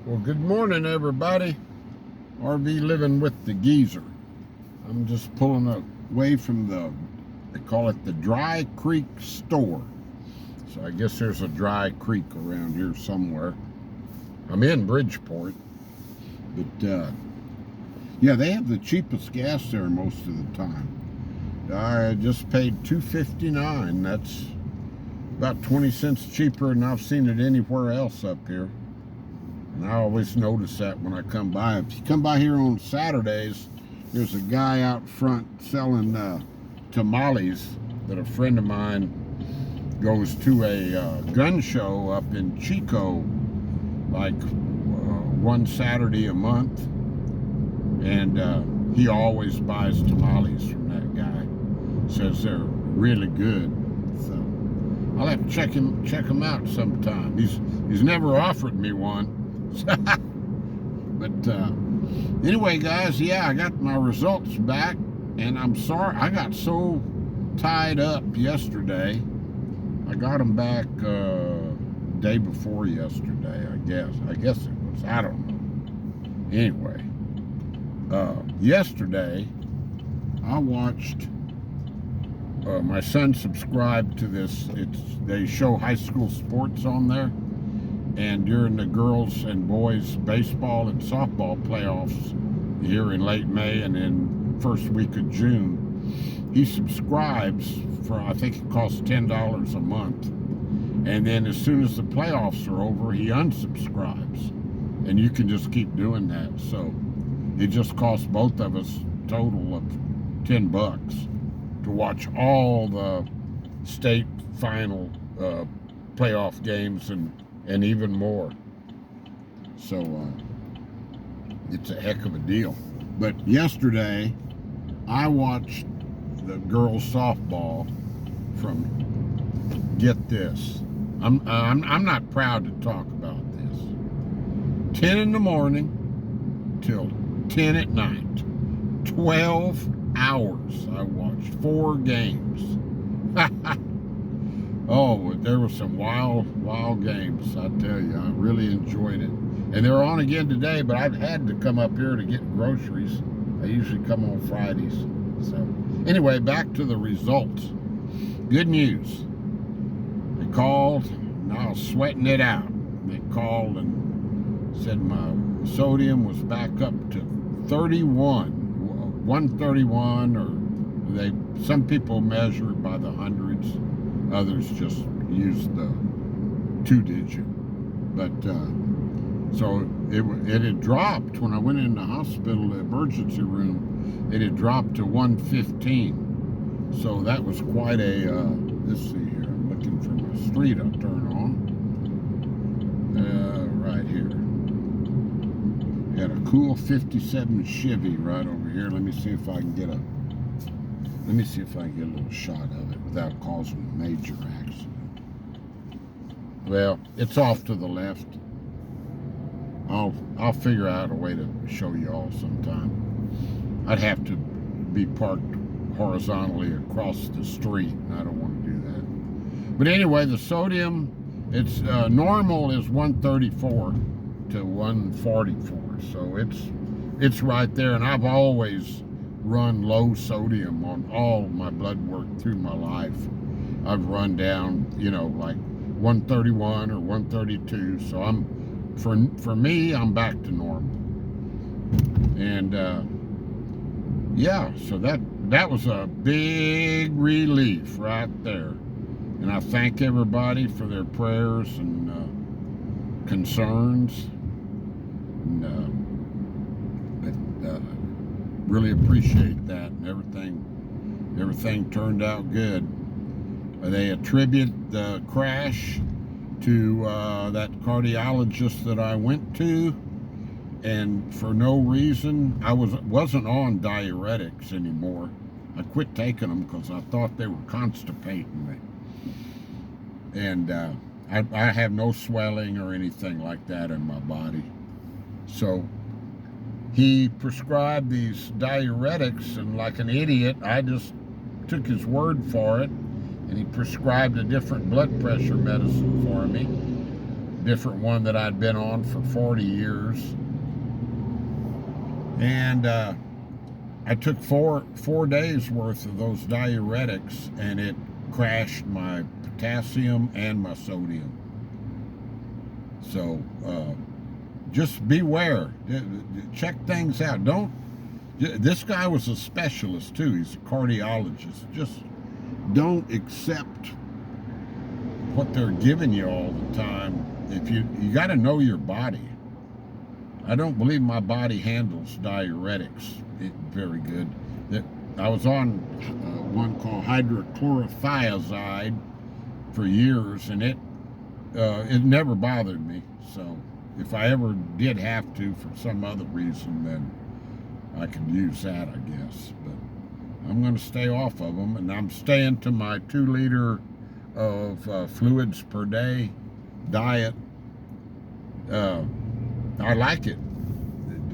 Well, good morning, everybody. RV living with the geezer. I'm just pulling away from they call it the Dry Creek store. So I guess there's a dry creek around here somewhere. I'm in Bridgeport, but yeah, they have the cheapest gas there most of the time. I just paid $2.59. That's about 20 cents cheaper than I've seen it anywhere else up here. And I always notice that when I come by. If you come by here on Saturdays, there's a guy out front selling tamales that a friend of mine goes to a gun show up in Chico, like one Saturday a month. And he always buys tamales from that guy. Says they're really good. So I'll have to check him out sometime. He's never offered me one. But anyway, guys, yeah, I got my results back, and I'm sorry I got so tied up yesterday. I got them back day before yesterday, I guess it was. I don't know. Anyway, yesterday I watched. My son subscribed to this. They show high school sports on there. And during the girls and boys baseball and softball playoffs here in late May and in first week of June, he subscribes for, I think it costs $10 a month. And then as soon as the playoffs are over, he unsubscribes. And you can just keep doing that. So it just costs both of us a total of $10 to watch all the state final playoff games and even more. So it's a heck of a deal. But yesterday I watched the girls softball from, get this, I'm not proud to talk about this, 10 in the morning till 10 at night, 12 hours I watched 4 games. Oh, there were some wild games, I tell you. I really enjoyed it. And they're on again today, but I've had to come up here to get groceries. I usually come on Fridays. So anyway, back to the results. Good news. They called, and I was sweating it out. They called and said my sodium was back up to 131, or some people measure it by the hundreds. Others just use the 2-digit. But so it had dropped when I went in the hospital, the emergency room. It had dropped to 115. So that was quite a. Let's see here. I'm looking for my street. I'll turn on. Right here. Got a cool '57 Chevy right over here. Let me see if I can get a. Let me see if I can get a little shot of it without causing a major accident. Well, it's off to the left. I'll figure out a way to show you all sometime. I'd have to be parked horizontally across the street. I don't want to do that. But anyway, the sodium, it's normal is 134 to 144. So it's right there, and I've always run low sodium on all my blood work through my life. I've run down, like 131 or 132. So for me, I'm back to normal. And yeah, so that was a big relief right there. And I thank everybody for their prayers and concerns. And really appreciate that, and everything turned out good. They attribute the crash to that cardiologist that I went to, and for no reason. I wasn't on diuretics anymore. I quit taking them because I thought they were constipating me, and I have no swelling or anything like that in my body. So he prescribed these diuretics, and like an idiot, I just took his word for it, and he prescribed a different blood pressure medicine for me. different one that I'd been on for 40 years. And I took four days worth of those diuretics, and it crashed my potassium and my sodium. So just beware. Check things out. Don't. This guy was a specialist too. He's a cardiologist. Just don't accept what they're giving you all the time. If you got to know your body. I don't believe my body handles diuretics very good. I was on one called hydrochlorothiazide for years, and it never bothered me. So if I ever did have to for some other reason, then I could use that, I guess. But I'm going to stay off of them, and I'm staying to my 2 liter of fluids per day diet. I like it.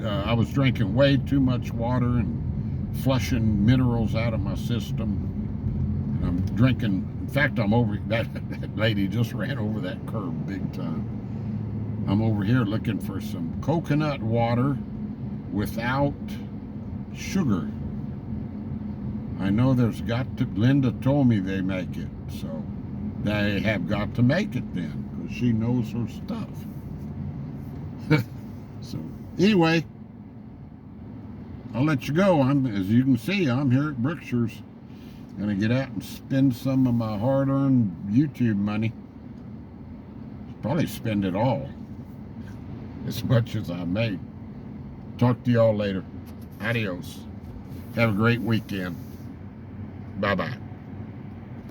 I was drinking way too much water and flushing minerals out of my system. And I'm drinking, in fact, that lady just ran over that curb big time. I'm over here looking for some coconut water without sugar. I know there's got to, Linda told me they make it, so they have got to make it then, because she knows her stuff. So anyway, I'll let you go. As you can see, I'm here at Brookshire's. Gonna get out and spend some of my hard-earned YouTube money. Probably spend it all, as much as I make. Talk to y'all later. Adios. Have a great weekend. Bye-bye.